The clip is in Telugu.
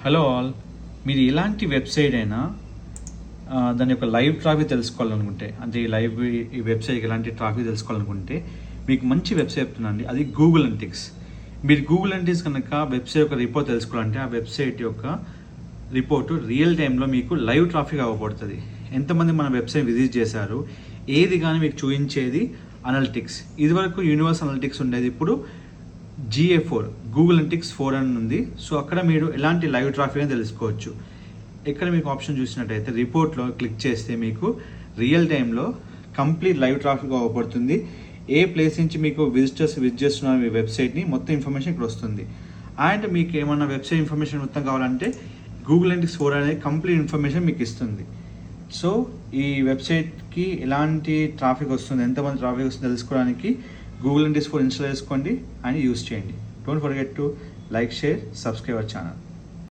హలో ఆల్, మీరు ఎలాంటి వెబ్సైట్ అయినా దాని యొక్క లైవ్ ట్రాఫిక్ తెలుసుకోవాలనుకుంటే, అంటే ఈ వెబ్సైట్కి ఎలాంటి ట్రాఫిక్ తెలుసుకోవాలనుకుంటే మీకు మంచి వెబ్సైట్ చెప్తున్నాండి. అది గూగుల్ అనలిటిక్స్. మీరు గూగుల్ అనలిటిక్స్ కనుక వెబ్సైట్ యొక్క రిపోర్ట్ తెలుసుకోవాలంటే ఆ వెబ్సైట్ యొక్క రిపోర్టు రియల్ టైంలో మీకు లైవ్ ట్రాఫిక్ అవ్వబడుతుంది. ఎంతమంది మన వెబ్సైట్ విజిట్ చేశారు, ఏది కానీ మీకు చూపించేది అనలిటిక్స్. ఇదివరకు యూనివర్స్ అనలిటిక్స్ ఉండేది, ఇప్పుడు GA4 గూగుల్ అనలిటిక్స్ 4 అని ఉంది. సో అక్కడ మీరు ఎలాంటి లైవ్ ట్రాఫిక్ అని తెలుసుకోవచ్చు. ఇక్కడ మీకు ఆప్షన్ చూసినట్టయితే రిపోర్ట్లో క్లిక్ చేస్తే మీకు రియల్ టైంలో కంప్లీట్ లైవ్ ట్రాఫిక్ అవ్వబడుతుంది. ఏ ప్లేస్ నుంచి మీకు విజిటర్స్ విజిట్ చేస్తున్నారు మీ వెబ్సైట్ని మొత్తం ఇన్ఫర్మేషన్ ఇక్కడ వస్తుంది. అండ్ మీకు ఏమన్నా వెబ్సైట్ ఇన్ఫర్మేషన్ మొత్తం కావాలంటే గూగుల్ అనలిటిక్స్ 4 అనేది కంప్లీట్ ఇన్ఫర్మేషన్ మీకు ఇస్తుంది. సో ఈ వెబ్సైట్కి ఎలాంటి ట్రాఫిక్ వస్తుంది, ఎంతమంది ట్రాఫిక్ వస్తుంది తెలుసుకోవడానికి గూగుల్ అనలిటిక్స్ 4 ఇన్స్టాల్ చేసుకోండి అండ్ యూస్ చేయండి. Don't forget to like, share, subscribe our channel.